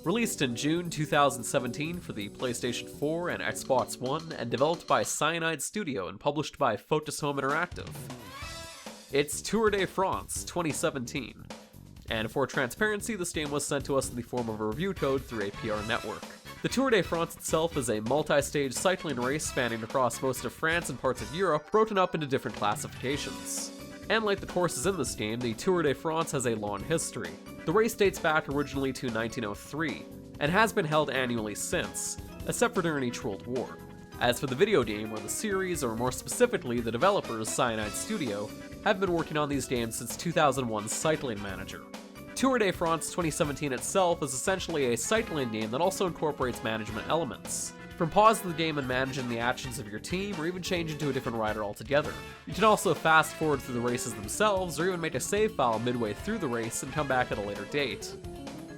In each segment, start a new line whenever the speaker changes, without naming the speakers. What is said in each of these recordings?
Released in June 2017 for the PlayStation 4 and Xbox One, and developed by Cyanide Studio and published by Focus Home Interactive. It's Tour de France 2017. And for transparency, this game was sent to us in the form of a review code through a PR network. The Tour de France itself is a multi-stage cycling race spanning across most of France and parts of Europe, broken up into different classifications. And like the courses in this game, the Tour de France has a long history. The race dates back originally to 1903, and has been held annually since, except for during each World War. As for the video game, or the series, or more specifically the developers, Cyanide Studio, have been working on these games since 2001's Cycling Manager. Tour de France 2017 itself is essentially a cycling game that also incorporates management elements. From pausing the game and managing the actions of your team, or even changing to a different rider altogether. You can also fast forward through the races themselves, or even make a save file midway through the race and come back at a later date.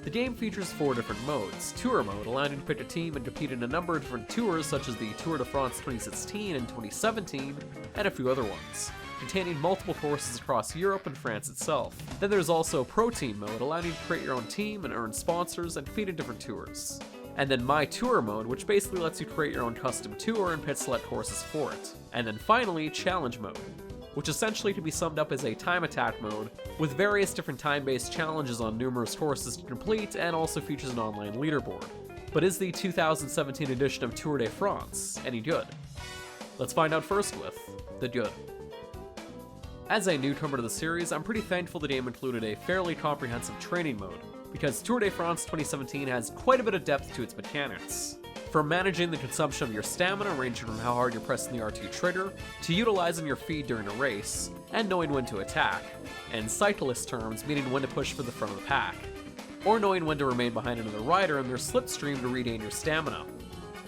The game features 4 different modes. Tour mode, allowing you to pick a team and compete in a number of different tours such as the Tour de France 2016 and 2017, and a few other ones, containing multiple courses across Europe and France itself. Then there's also Pro Team mode, allowing you to create your own team and earn sponsors and compete in different tours. And then My Tour mode, which basically lets you create your own custom tour and pick select courses for it. And then finally, Challenge mode, which essentially can be summed up as a time attack mode, with various different time-based challenges on numerous courses to complete, and also features an online leaderboard. But is the 2017 edition of Tour de France any good? Let's find out first with the good. As a newcomer to the series, I'm pretty thankful the game included a fairly comprehensive training mode, because Tour de France 2017 has quite a bit of depth to its mechanics. From managing the consumption of your stamina, ranging from how hard you're pressing the R2 trigger, to utilizing your feed during a race, and knowing when to attack, and cyclist terms, meaning when to push for the front of the pack, or knowing when to remain behind another rider in their slipstream to regain your stamina,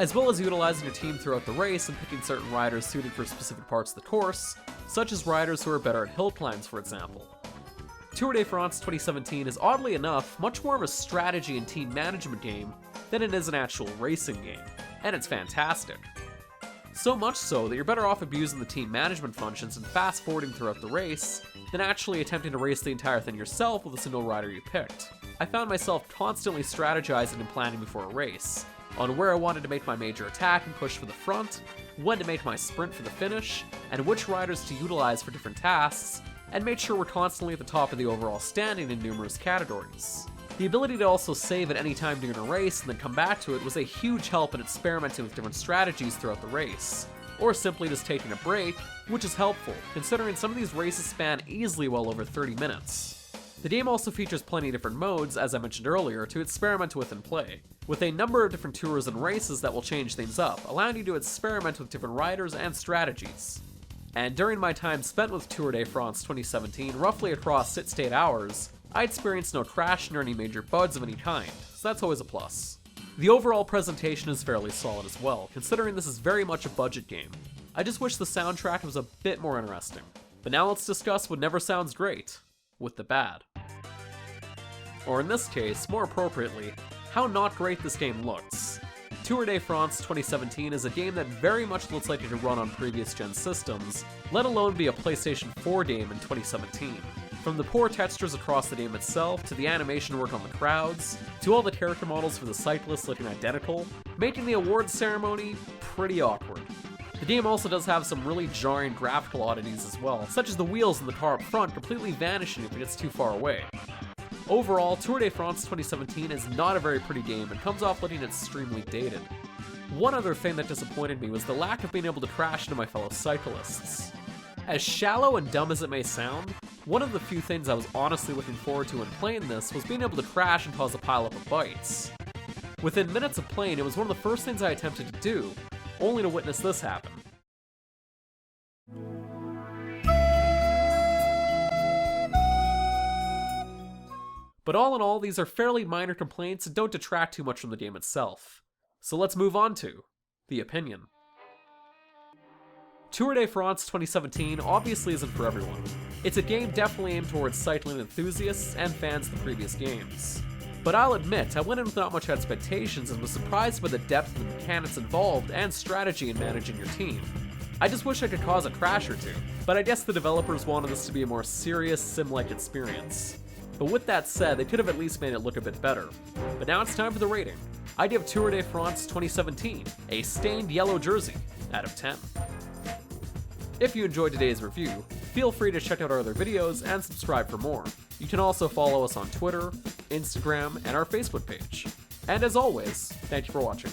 as well as utilizing your team throughout the race and picking certain riders suited for specific parts of the course, such as riders who are better at hill climbs, for example. Tour de France 2017 is oddly enough much more of a strategy and team management game than it is an actual racing game, and it's fantastic. So much so that you're better off abusing the team management functions and fast forwarding throughout the race than actually attempting to race the entire thing yourself with a single rider you picked. I found myself constantly strategizing and planning before a race, on where I wanted to make my major attack and push for the front, when to make my sprint for the finish, and which riders to utilize for different tasks, and made sure we're constantly at the top of the overall standing in numerous categories. The ability to also save at any time during a race and then come back to it was a huge help in experimenting with different strategies throughout the race, or simply just taking a break, which is helpful, considering some of these races span easily well over 30 minutes. The game also features plenty of different modes, as I mentioned earlier, to experiment with and play, with a number of different tours and races that will change things up, allowing you to experiment with different riders and strategies. And during my time spent with Tour de France 2017, roughly across 6 to 8 hours, I experienced no crash nor any major bugs of any kind, so that's always a plus. The overall presentation is fairly solid as well, considering this is very much a budget game. I just wish the soundtrack was a bit more interesting. But now let's discuss what never sounds great, with the bad. Or in this case, more appropriately, how not great this game looks. Tour de France 2017 is a game that very much looks like it could run on previous gen systems, let alone be a PlayStation 4 game in 2017. From the poor textures across the game itself, to the animation work on the crowds, to all the character models for the cyclists looking identical, making the awards ceremony pretty awkward. The game also does have some really jarring graphical oddities as well, such as the wheels in the car up front completely vanishing if it gets too far away. Overall, Tour de France 2017 is not a very pretty game and comes off looking extremely dated. One other thing that disappointed me was the lack of being able to crash into my fellow cyclists. As shallow and dumb as it may sound, one of the few things I was honestly looking forward to when playing this was being able to crash and cause a pileup of bites. Within minutes of playing, it was one of the first things I attempted to do, only to witness this happen. But all in all, these are fairly minor complaints and don't detract too much from the game itself. So let's move on to the opinion. Tour de France 2017 obviously isn't for everyone. It's a game definitely aimed towards cycling enthusiasts and fans of the previous games. But I'll admit, I went in with not much expectations and was surprised by the depth of the mechanics involved and strategy in managing your team. I just wish I could cause a crash or two, but I guess the developers wanted this to be a more serious sim-like experience. But with that said, they could have at least made it look a bit better. But now it's time for the rating. I give Tour de France 2017 a stained yellow jersey out of 10. If you enjoyed today's review, feel free to check out our other videos and subscribe for more. You can also follow us on Twitter, Instagram, and our Facebook page. And as always, thank you for watching.